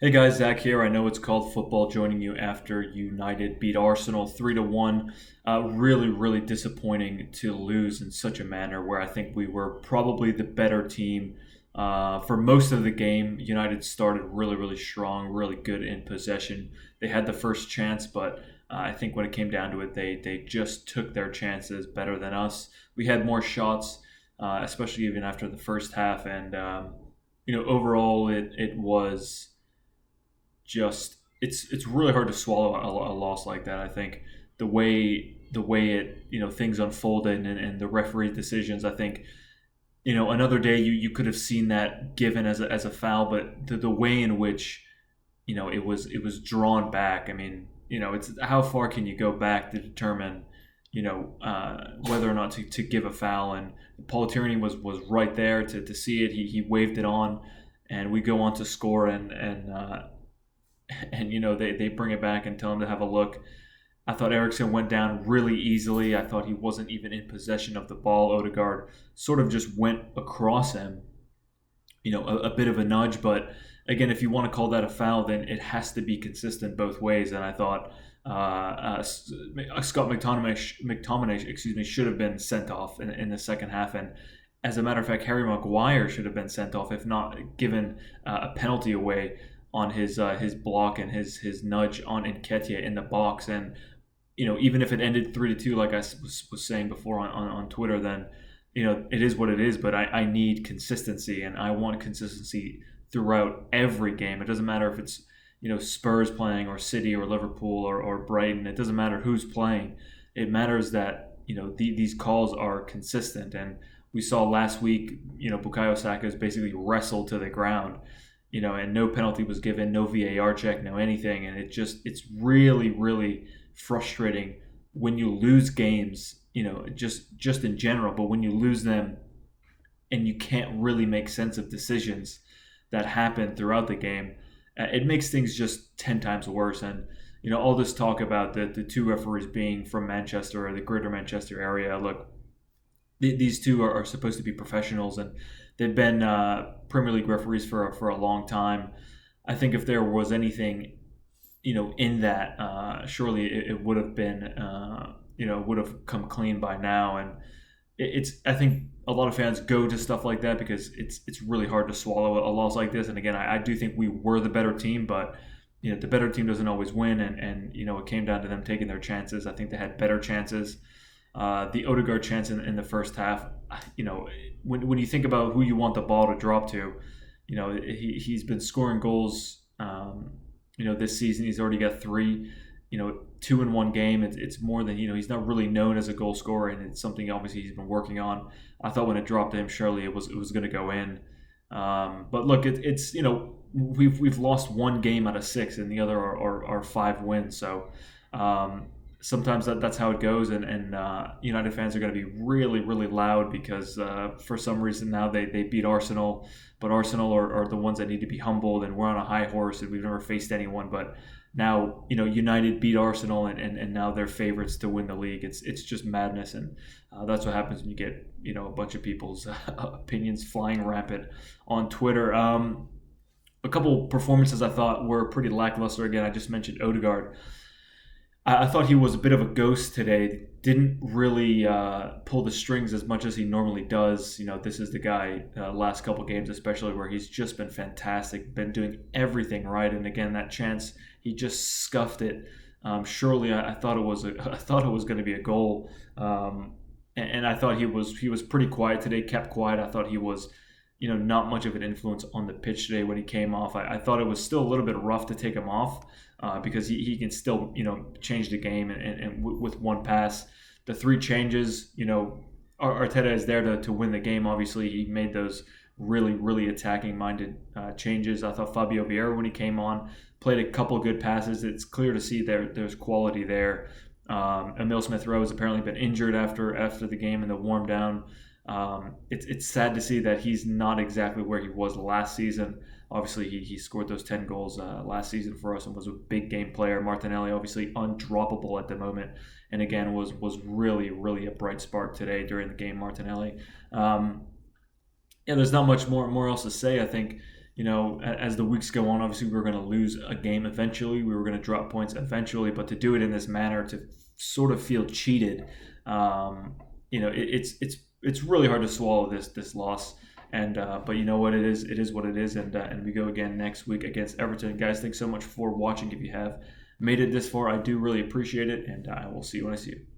Hey guys, Zach here. I know it's called football. Joining you after United beat Arsenal 3-1. Really, really disappointing to lose in such a manner where I think we were probably the better team for most of the game. United started really, really strong, really good in possession. They had the first chance, but I think when it came down to it, they just took their chances better than us. We had more shots, especially even after the first half, and overall it was just it's really hard to swallow a loss like that. I think the way it things unfolded and the referee decisions. I think another day you could have seen that given as a foul, but the way in which it was drawn back. I mean, it's how far can you go back to determine whether or not to give a foul, and Paul Tierney was right there to see it. He waved it on, and we go on to score, and they bring it back and tell him to have a look. I thought Eriksson went down really easily. I thought he wasn't even in possession of the ball. Odegaard sort of just went across him, a bit of a nudge. But again, if you want to call that a foul, then it has to be consistent both ways. And I thought Scott McTominay, should have been sent off in the second half. And as a matter of fact, Harry Maguire should have been sent off, if not given a penalty away on his block and his nudge on Nketiah in the box. And even if it ended 3-2, like I was saying before on Twitter, then it is what it is. But I need consistency, and I want consistency throughout every game. It doesn't matter if it's Spurs playing or City or Liverpool or Brighton. It doesn't matter who's playing. It matters that these calls are consistent. And we saw last week, Bukayo Saka is basically wrestled to the ground, and no penalty was given, no VAR check, no anything. And it's really, really frustrating when you lose games, just in general, but when you lose them and you can't really make sense of decisions that happen throughout the game, it makes things just 10 times worse. And, all this talk about the two referees being from Manchester or the greater Manchester area, look, these two are supposed to be professionals, and they've been Premier League referees for a long time. I think if there was anything, in that, surely it would have been, would have come clean by now. And I think a lot of fans go to stuff like that because it's really hard to swallow a loss like this. And again, I do think we were the better team, but the better team doesn't always win, and it came down to them taking their chances. I think they had better chances. The Odegaard chance in the first half, when you think about who you want the ball to drop to, he's been scoring goals, this season. He's already got three, two in one game. It's more than, he's not really known as a goal scorer, and it's something obviously he's been working on. I thought when it dropped to him, surely it was going to go in. But look, it's we've lost one game out of six, and the other are five wins. So sometimes that's how it goes, and United fans are going to be really, really loud because for some reason now they beat Arsenal, but Arsenal are the ones that need to be humbled, and we're on a high horse, and we've never faced anyone. But now United beat Arsenal, and now they're favorites to win the league. It's just madness, and that's what happens when you get a bunch of people's opinions flying rampant on Twitter. A couple performances I thought were pretty lackluster. Again, I just mentioned Odegaard. I thought he was a bit of a ghost today. Didn't really pull the strings as much as he normally does. This is the guy, last couple games especially, where he's just been fantastic, been doing everything right. And again, that chance, he just scuffed it. Surely, I thought it was going to be a goal, and I thought he was pretty quiet today. Kept quiet. I thought he was, not much of an influence on the pitch today when he came off. I thought it was still a little bit rough to take him off. Because he can still, change the game and with one pass. The three changes, Arteta is there to win the game. Obviously, he made those really, really attacking-minded changes. I thought Fabio Vieira, when he came on, played a couple of good passes. It's clear to see there's quality there. Emil Smith-Rowe has apparently been injured after the game in the warm down. It's sad to see that he's not exactly where he was last season. Obviously, he scored those 10 goals last season for us and was a big game player. Martinelli, obviously undroppable at the moment, and again was really, really a bright spark today during the game. Martinelli. There's not much more else to say. I think as the weeks go on, obviously we were going to lose a game eventually. We were going to drop points eventually, but to do it in this manner, to sort of feel cheated, it's really hard to swallow this loss. And but you know what, it is what it is, and we go again next week against Everton. Guys, thanks so much for watching. If you have made it this far, I do really appreciate it, and I will see you when I see you.